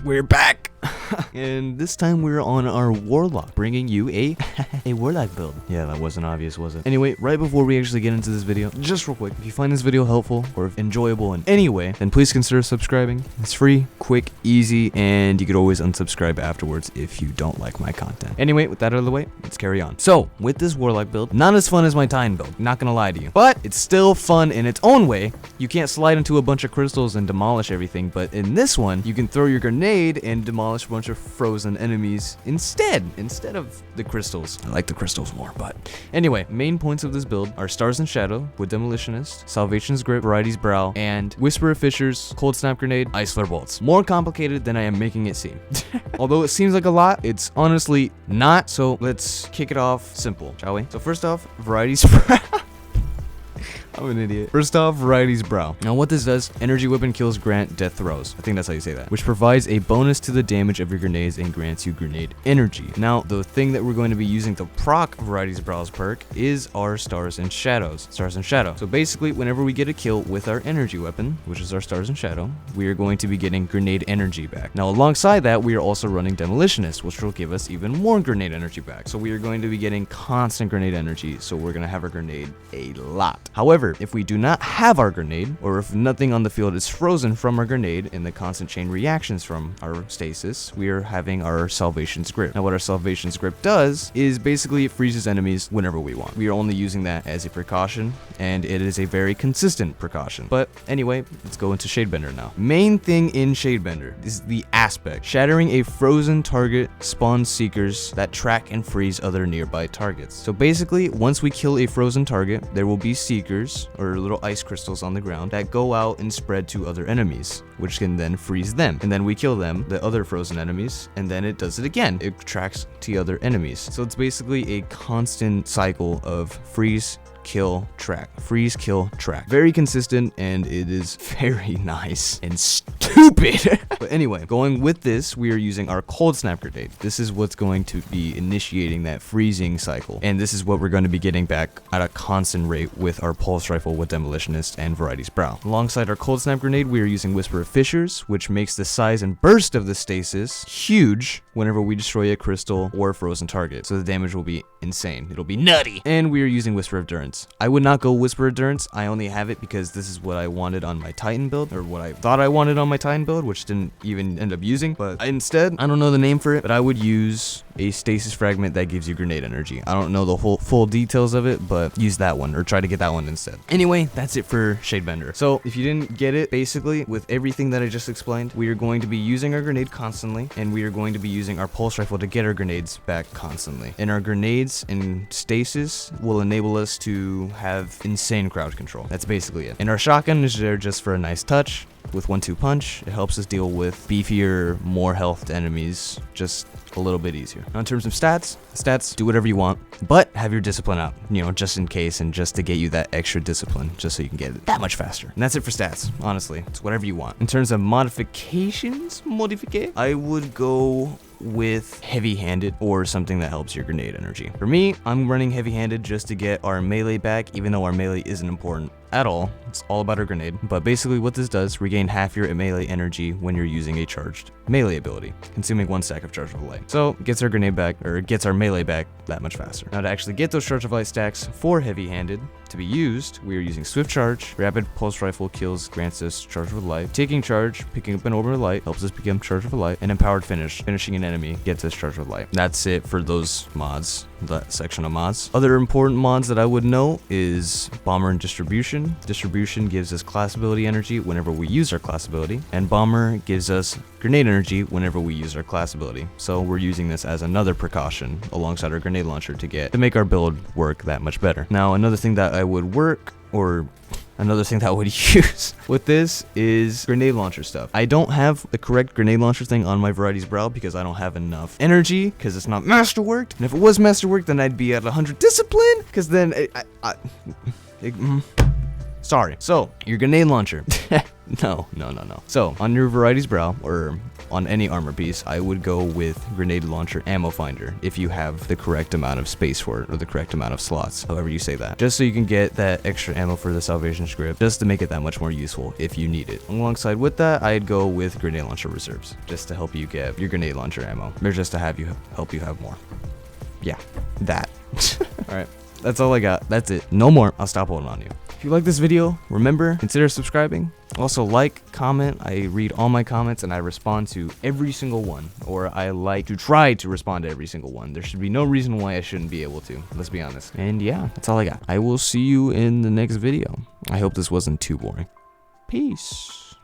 we're back. And this time we're on our Warlock, bringing you a Warlock build. Yeah, that wasn't obvious, was it? Anyway, right before we actually get into this video, just real quick, if you find this video helpful or enjoyable in any way, then please consider subscribing. It's free, quick, easy, and you could always unsubscribe afterwards if you don't like my content. Anyway, with that out of the way, let's carry on. So, with this Warlock build, not as fun as my Titan build, not gonna lie to you, but it's still fun in its own way. You can't slide into a bunch of crystals and demolish everything, but in this one, you can throw your grenade and demolish a bunch of frozen enemies instead of the crystals. I like the crystals more, but anyway, main points of this build are Stars and Shadow with Demolitionist, Salvation's Grip, Verity's Brow, and Whisper of Fissures, Cold Snap Grenade, Ice Flare Bolts. More complicated than I am making it seem. Although it seems like a lot, it's honestly not, so let's kick it off simple, shall we? So first off, Verity's Brow. I'm an idiot. First off, Verity's Brow. Now what this does, energy weapon kills grant death throws. I think that's how you say that. Which provides a bonus to the damage of your grenades and grants you grenade energy. Now, the thing that we're going to be using to proc Verity's Brow's perk is our Stars and Shadows. Stars and Shadow. So basically, whenever we get a kill with our energy weapon, which is our Stars and Shadow, we are going to be getting grenade energy back. Now, alongside that, we are also running Demolitionist, which will give us even more grenade energy back. So we are going to be getting constant grenade energy, so we're going to have our grenade a lot. However, if we do not have our grenade, or if nothing on the field is frozen from our grenade and the constant chain reactions from our stasis, we are having our Salvation's Grip. Now what our Salvation's Grip does is basically it freezes enemies whenever we want. We are only using that as a precaution, and it is a very consistent precaution. But anyway, let's go into Shadebender now. Main thing in Shadebender is the aspect. Shattering a frozen target spawns seekers that track and freeze other nearby targets. So basically, once we kill a frozen target, there will be seekers, or little ice crystals on the ground that go out and spread to other enemies, which can then freeze them. And then we kill them, the other frozen enemies, and then it does it again. It tracks to other enemies. So it's basically a constant cycle of freeze, kill, track, freeze, kill, track. Very consistent, and it is very nice and stupid. But anyway, going with this, we are using our Cold Snap Grenade. This is what's going to be initiating that freezing cycle, and this is what we're going to be getting back at a constant rate with our Pulse Rifle with Demolitionist and Verity's Brow. Alongside our Cold Snap Grenade, we are using Whisper of Fissures, which makes the size and burst of the stasis huge whenever we destroy a crystal or a frozen target. So the damage will be insane. It'll be nutty. And we are using Whisper of Endurance. I would not go Whisper Endurance. I only have it because this is what I wanted on my Titan build, or what I thought I wanted on my Titan build, which didn't even end up using. But instead, I don't know the name for it, but I would use a stasis fragment that gives you grenade energy. I don't know the whole full details of it, but use that one, or try to get that one instead. Anyway, that's it for Shadebender. So if you didn't get it, basically with everything that I just explained, we are going to be using our grenade constantly, and we are going to be using our Pulse Rifle to get our grenades back constantly. And our grenades and stasis will enable us to have insane crowd control. That's basically it. And our shotgun is there just for a nice touch. With 1-2 punch, it helps us deal with beefier, more health enemies just a little bit easier. Now in terms of stats, do whatever you want, but have your discipline out, you know, just in case, and just to get you that extra discipline, just so you can get it that much faster. And that's it for stats, honestly. It's whatever you want. In terms of modifications, I would go with heavy-handed or something that helps your grenade energy. For me, I'm running heavy-handed just to get our melee back, even though our melee isn't important at all. It's all about our grenade. But basically what this does, regain half your melee energy when you're using a charged melee ability, consuming 1 stack of Charge of Light. So it gets our grenade back, or it gets our melee back that much faster. Now to actually get those Charge of Light stacks for heavy-handed to be used, we are using Swift Charge. Rapid Pulse Rifle kills, grants us Charge of Light. Taking Charge, picking up an Orb of Light, helps us become Charge of Light. And Empowered Finish, finishing an enemy, gets us Charge of Light. That's it for those mods, that section of mods. Other important mods that I would know is Bomber and Distribution. Distribution gives us class ability energy whenever we use our class ability, and Bomber gives us grenade energy whenever we use our class ability. So we're using this as another precaution alongside our grenade launcher to make our build work that much better. Now another thing that I would use with this is grenade launcher stuff. I don't have the correct grenade launcher thing on my Verity's Brow because I don't have enough energy, because it's not masterworked. And if it was masterworked, then I'd be at 100 discipline, because then sorry. So your grenade launcher. No. So on your Verity's Brow, or on any armor piece, I would go with grenade launcher ammo finder if you have the correct amount of space for it, or the correct amount of slots, however you say that. Just so you can get that extra ammo for the salvation script, just to make it that much more useful if you need it. Alongside with that, I'd go with grenade launcher reserves, just to help you get your grenade launcher ammo, or just to help you have more. Yeah, that. Alright, that's all I got. That's it. No more. I'll stop holding on you. If you like this video, remember, consider subscribing. Also, like, comment. I read all my comments and I respond to every single one, or I like to try to respond to every single one. There should be no reason why I shouldn't be able to. Let's be honest. And yeah, that's all I got. I will see you in the next video. I hope this wasn't too boring. Peace.